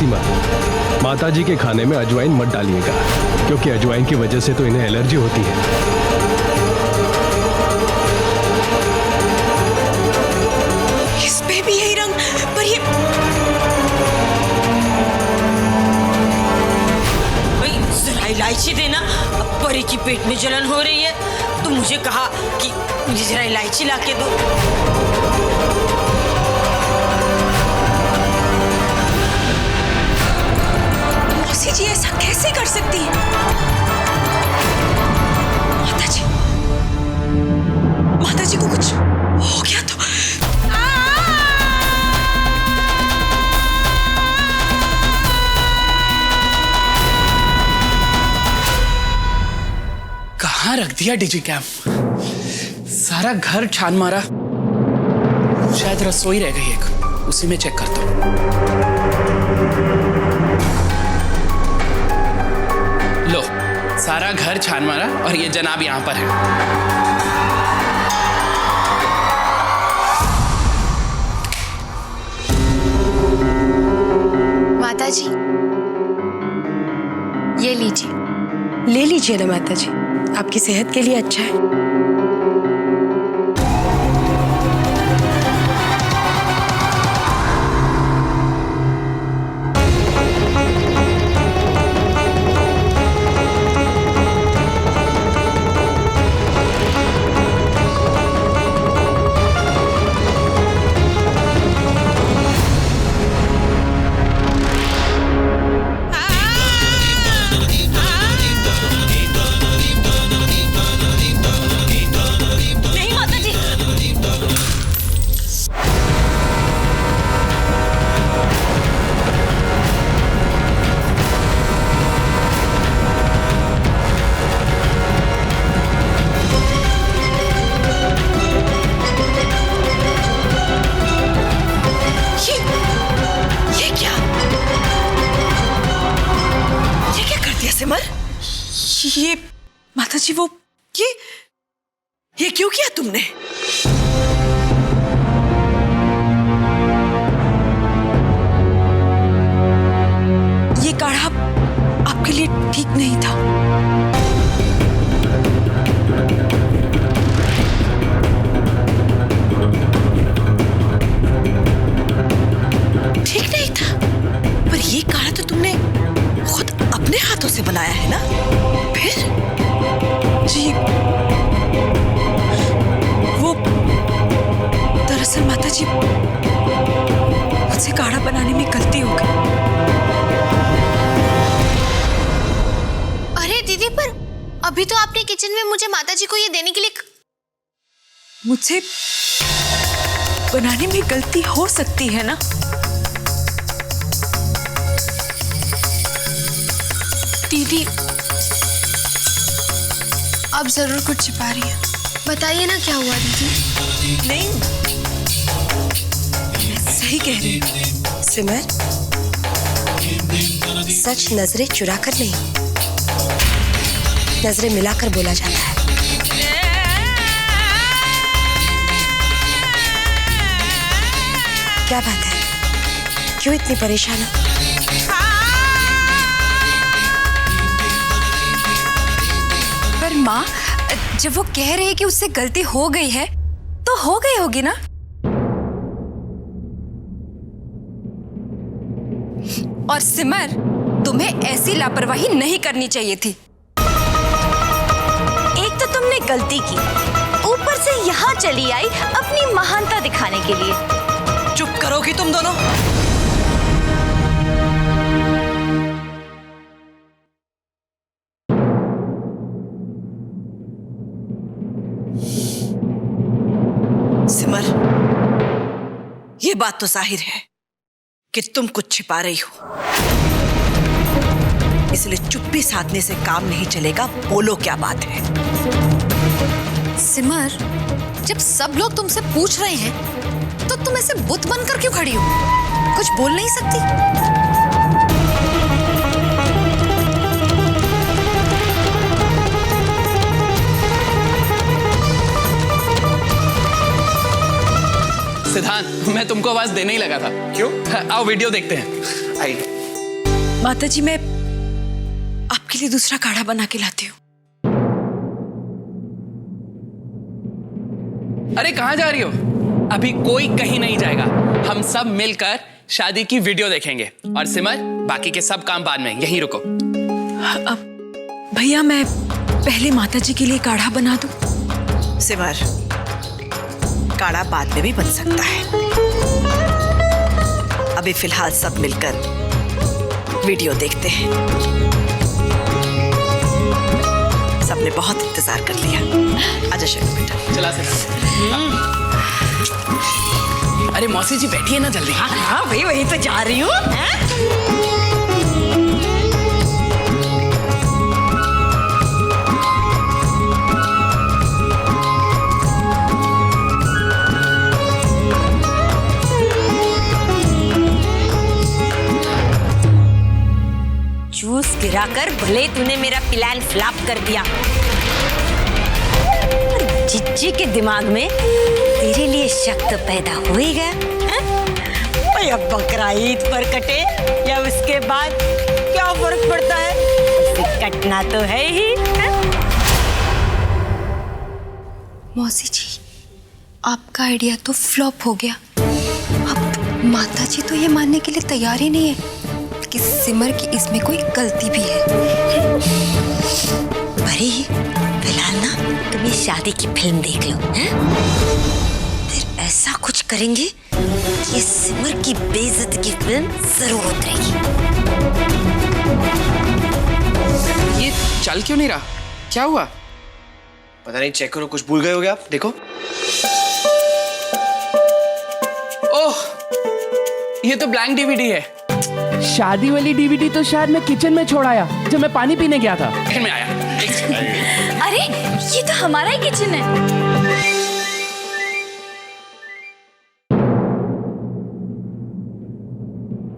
सीमा, माताजी के खाने में अजवाइन मत डालिएगा, क्योंकि अजवाइन की वजह से तो इन्हें एलर्जी होती है। इस पे भी यही रंग, पर ये भाई जरा इलायची देना। अब परी की पेट में जलन हो रही है तो मुझे कहा कि मुझे जरा इलायची लाके दो। मौसी जी ऐसा कैसे कर सकती है? माता जी को कुछ हो गया तो कहाँ रख दिया डिजी कैम? सारा घर छान मारा, शायद रसोई रह गई एक, उसी में चेक करता हूँ। लो, सारा घर छान मारा और ये जनाब यहाँ पर है। माताजी, ये लीजिए। ले लीजिए ना माताजी, आपकी सेहत के लिए अच्छा है। ये माताजी वो ये क्यों किया तुमने? ये काढ़ा आपके लिए ठीक नहीं था। ठीक नहीं था? पर ये काढ़ा तो तुमने खुद अपने हाथों से बनाया है ना? फिर जी वो दरअसल माताजी मुझसे काढ़ा बनाने में गलती हो गई। अरे दीदी, पर अभी तो आपने किचन में मुझे माताजी को ये देने के लिए मुझसे बनाने में गलती हो सकती है ना? दीदी, आप जरूर कुछ छिपा रही हैं। बताइए ना क्या हुआ दीदी। नहीं, मैं सही कह रही हूँ सिमर। सच नजरें चुरा कर नहीं, नजरें मिलाकर बोला जाता है। क्या बात है, क्यों इतनी परेशान हो? पर माँ, जब वो कह रहे हैं कि उससे गलती हो गई है तो हो गई होगी ना? और सिमर, तुम्हें ऐसी लापरवाही नहीं करनी चाहिए थी। एक तो तुमने गलती की, ऊपर से यहाँ चली आई अपनी महानता दिखाने के लिए। चुप करोगी तुम दोनों? सिमर, ये बात तो जाहिर है कि तुम कुछ छिपा रही हो, इसलिए चुप्पी साधने से काम नहीं चलेगा। बोलो क्या बात है? सिमर, जब सब लोग तुमसे पूछ रहे हैं तो तुम ऐसे बुत बनकर क्यों खड़ी हो? कुछ बोल नहीं सकती? सिद्धांत, मैं तुमको आवाज देने ही लगा था। क्यों? आओ वीडियो देखते हैं। आई। माताजी, मैं आपके लिए दूसरा काढ़ा बना के लाती हूँ। अरे कहाँ जा रही हो? अभी कोई कहीं नहीं जाएगा। हम सब मिलकर शादी की वीडियो देखेंगे। और सिमर, बाकी के सब काम बाद में, यहीं रुको। अब भैया, मैं पहले माताजी के लिए काढ़ा बना दूं? सिमर, काढ़ा बाद में भी बन सकता है। अभी फिलहाल सब मिलकर वीडियो देखते हैं। सबने बहुत इंतजार कर लिया। आजा शैलू बेटा। चला सिमर। अरे मौसी जी बैठिए ना जल्दी। हाँ भाई, वही तो जा रही हूँ। जूस गिराकर भले तूने मेरा प्लान फ्लॉप कर दिया, जिज्जी के दिमाग में तेरे लिए शक तो पैदा हो ही गया। भाई अब बकरा ईद पर कटे या उसके बाद क्या फर्क पड़ता है, उसे कटना तो है ही। मौसी जी, आपका आइडिया तो फ्लॉप हो गया। अब माताजी तो ये मानने के लिए तैयार ही नहीं है कि सिमर की इसमें कोई गलती भी है। अरे फिलहाल ना तुम ये शादी की फिल्म देख लो, हैं? फिर ऐसा कुछ करेंगे कि ये सिमर की बेइज्जती की फिल्म जरूर उतरेगी। ये चल क्यों नहीं रहा? क्या हुआ? पता नहीं, चेक करो, कुछ भूल गए हो क्या आप? देखो। ओह, ये तो ब्लैंक डीवीडी है। शादी वाली डीवीडी तो शायद मैं किचन में छोड़ आया जब मैं पानी पीने गया था। किचन में आया। अरे ये तो हमारा ही किचन है।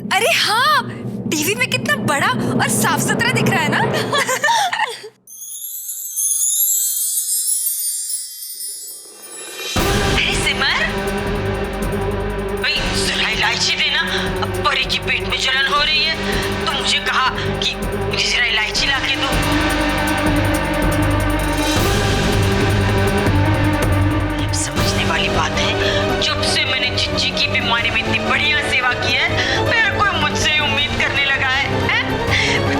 अरे हाँ, टीवी में कितना बड़ा और साफ सुथरा दिख रहा है ना। अरे सिमर, भाई जरा इलायची देना, अब परी की पेट में जलन हो रही है, तो मुझे कहा कि मुझे जरा इलायची ला के दो। समझने वाली बात है, जब से मैंने जिज्जी की बीमारी में इतनी बढ़िया सेवा की है, मेरा कोई मुझसे ही उम्मीद करने लगा है?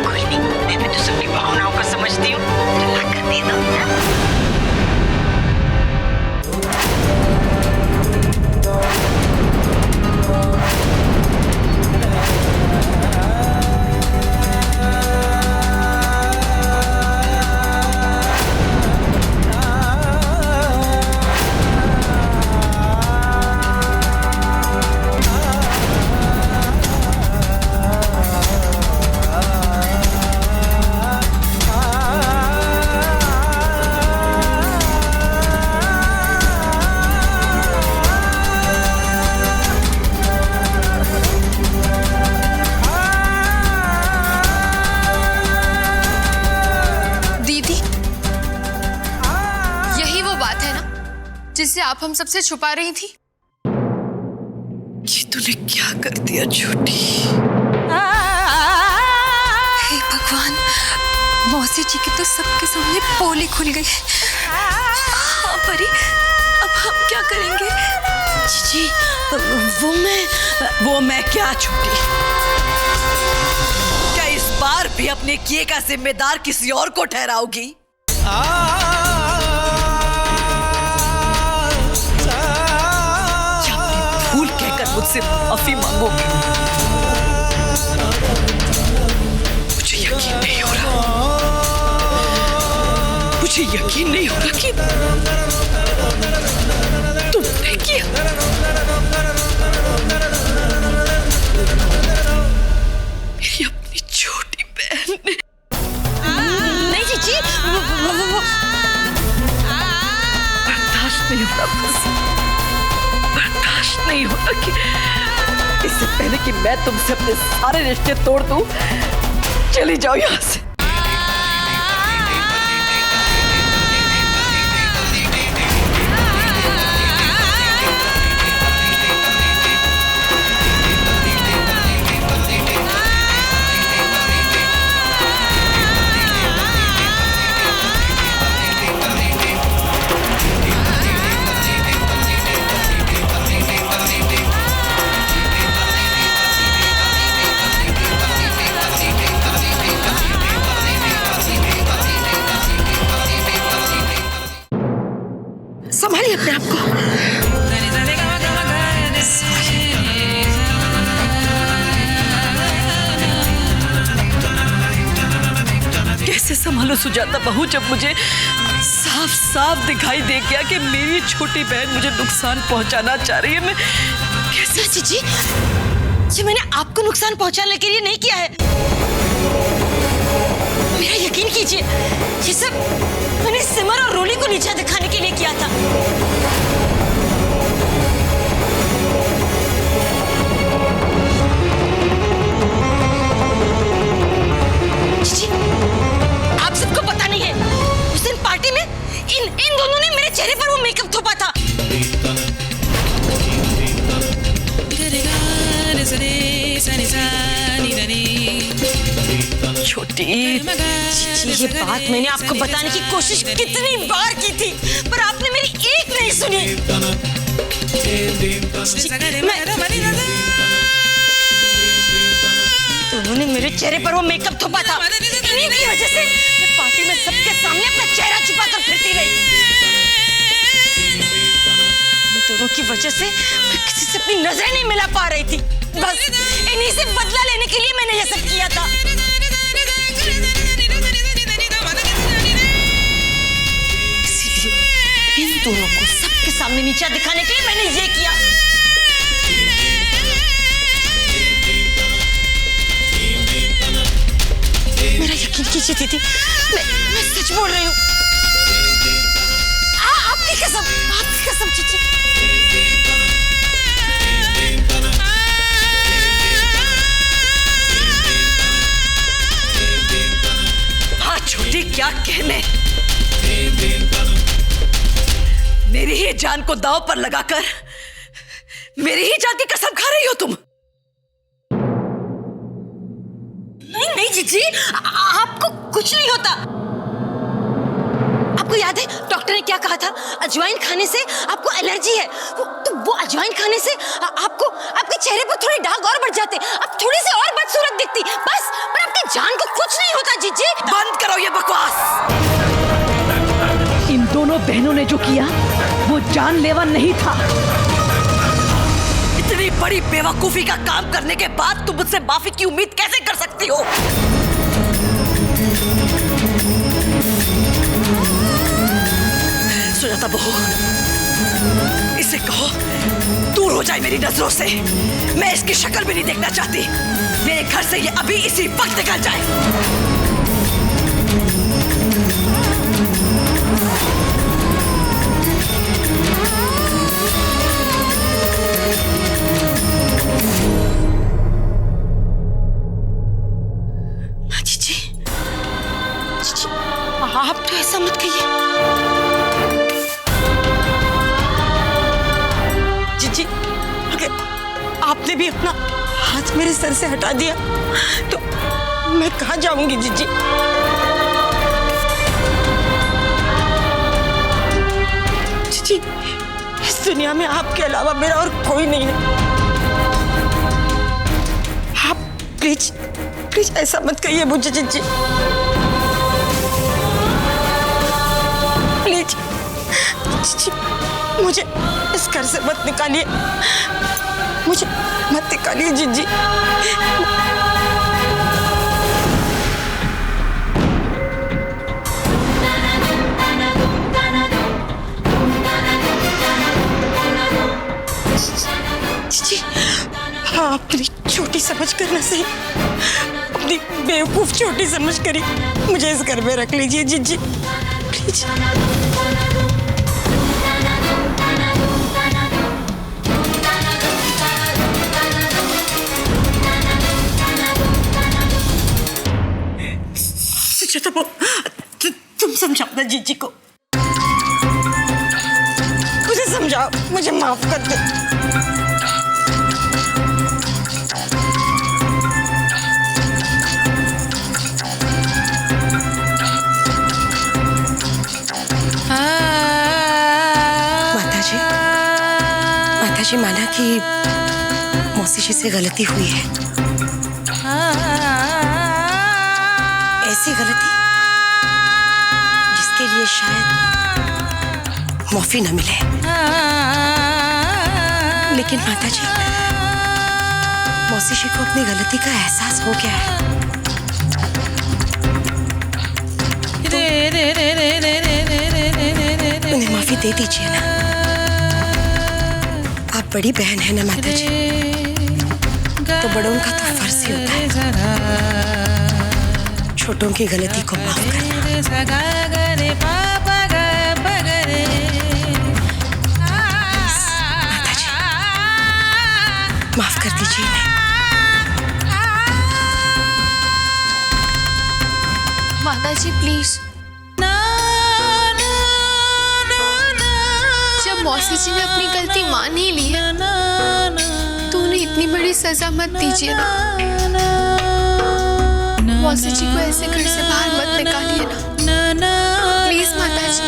कोई नहीं, मैं भी तो सबकी भावनाओं को समझती हूँ, तो ला कर दे दो। जिसे आप हम सबसे छुपा रही थी। ये तूने क्या कर दिया छोटी? हे भगवान, मौसी जी की तो सबके सामने पोली खुल गई। हाँ परी, अब हम क्या करेंगे? जी, वो मैं क्या छोटी? क्या इस बार भी अपने किए का जिम्मेदार किसी और को ठहराओगी? भूल कहकर मुझसे माफी मांगोगी? मुझे यकीन नहीं हो रहा। मुझे यकीन नहीं हो रहा कि तुमने किया। मेरी अपनी छोटी बहन ने। नहीं जीजी, बर्दाश्त नहीं हो रहा, बर्दाश्त नहीं हो रहा कि इससे पहले कि मैं तुमसे अपने सारे रिश्ते तोड़ दूं, चली जाओ यहाँ से। संभालिए अपने आप को। कैसे संभालो सुजाता बहू, जब मुझे साफ साफ दिखाई दे गया कि मेरी छोटी बहन मुझे नुकसान पहुंचाना चाह रही है। मैं कैसे? जीजी, ये मैंने आपको नुकसान पहुंचाने के लिए नहीं किया है। मेरा यकीन कीजिए, ये सब मैंने सिमर और रोली को नीचा दिखाने के लिए किया था। जीजी, आप सबको पता नहीं है, उस दिन पार्टी में इन दोनों ने मेरे चेहरे पर वो मेकअप थोपा था। छोटी ये बात मैंने आपको बताने की कोशिश कितनी बार की थी, पर आपने मेरी एक नहीं सुनी। उन्होंने मेरे चेहरे पर वो मेकअप थोपा था। इन्हीं की वजह से मैं पार्टी में सबके सामने अपना चेहरा छुपाकर फिरती रही। इन दोनों की वजह से मैं किसी से अपनी नजरें नहीं मिला पा रही थी। बस इन्हीं से बदला लेने के लिए मैंने ये सब किया था। इसीलिए इन दोनों को सबके सामने नीचा दिखाने के लिए मैंने ये किया। मेरा यकीन कीजिए दीदी, मैं सच बोल रही हूँ। आपकी कसम चीची। हाँ छोटी, क्या कहने, मेरी ही जान को दांव पर लगाकर मेरी ही जान की कसम खा रही हो तुम। नहीं जीजी, आपको कुछ नहीं होता। आपको याद है डॉक्टर ने क्या कहा था? अजवाइन खाने से आपको एलर्जी है, तो वो अजवाइन खाने से आपको आपके चेहरे पर थोड़े दाग और बढ़ जाते, आप थोड़ी सी और बदसूरत दिखती, बस। पर आपकी जान को कुछ नहीं होता जीजी। बंद करो ये बकवास। इन दोनों बहनों ने जो किया वो जानलेवा नहीं था। इतनी बड़ी बेवकूफी का काम करने के बाद तुम मुझसे माफी की उम्मीद कैसे कर सकती हो? सुजाता बहू, इसे कहो दूर हो जाए मेरी नजरों से। मैं इसकी शक्ल भी नहीं देखना चाहती। मेरे घर से ये अभी इसी वक्त निकल जाए। आप तो ऐसा मत कहिए जीजी। अगर आपने भी अपना हाथ मेरे सर से हटा दिया तो मैं कहाँ जाऊंगी जीजी? जीजी, इस दुनिया में आपके अलावा मेरा और कोई नहीं है। आप प्लीज प्लीज ऐसा मत कहिए मुझे जीजी, प्लीज। जीजी, मुझे इस घर से मत निकालिए, मुझे मत निकालिए जीजी। जीजी, हाँ, अपनी छोटी समझ कर ना सही, अपनी बेवकूफ छोटी समझ कर ही मुझे इस घर में रख लीजिए जीजी, प्लीज। तुम समझाओ ना जीजी को, मुझे समझाओ, मुझे माफ कर दो। माताजी माना कि मौसी जी से गलती हुई है, ऐसी गलती जिसके लिए शायद माफी न मिले। लेकिन माताजी, मौसी जी को अपनी गलती का एहसास हो गया है। उन्हें माफी दे दीजिए ना। आप बड़ी बहन है ना माताजी, तो बड़ों का तो फर्ज ही होता है छोटों की गलती को माफ करना। माताजी, माफ कर दीजिए इन्हें। माताजी प्लीज। जब मौसी जी ने अपनी गलती मान ही ली है तो उन्हें इतनी बड़ी सजा मत दीजिए ना। मौसी जी को ऐसे घर से बाहर मत निकालिए ना, प्लीज माताजी।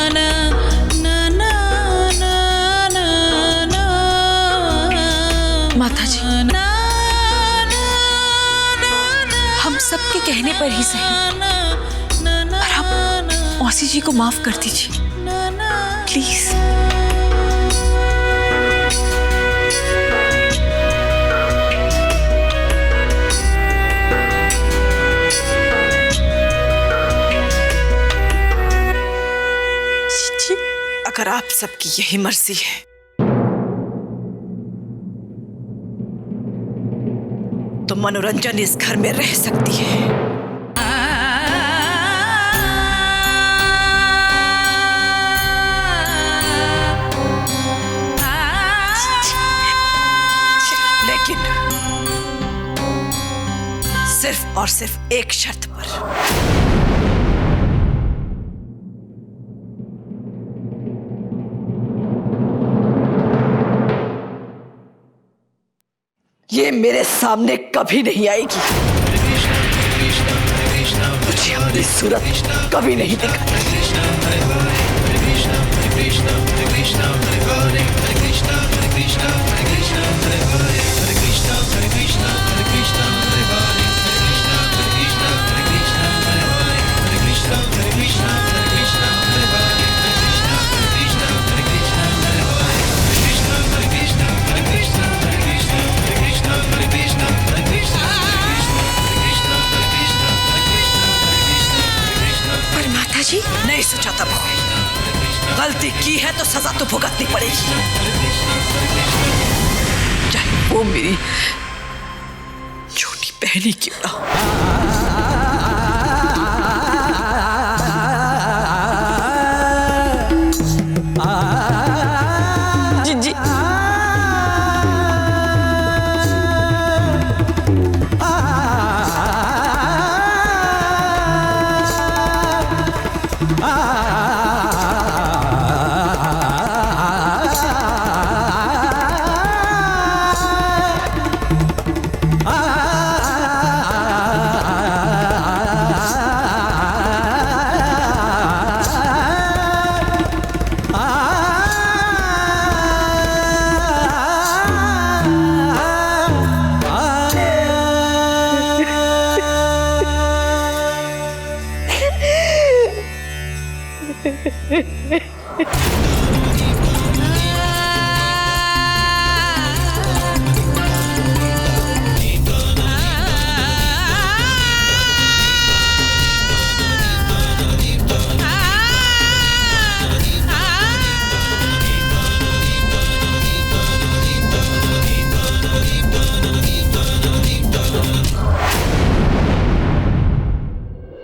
माताजी, हम सबके कहने पर ही सही, पर आप मौसी जी को माफ कर दीजिए प्लीज। अगर आप सबकी यही मर्जी है तो मनोरंजन इस घर में रह सकती है। लेकिन सिर्फ और सिर्फ एक शर्त पर। ये मेरे सामने कभी नहीं आएगी, मुझे अपनी सूरत कभी नहीं दिखाई। नहीं सोचा तब, गलती की है तो सजा तो भुगतनी पड़ेगी, चाहे वो मेरी छोटी बहनी क्यों ना हो। जी Ha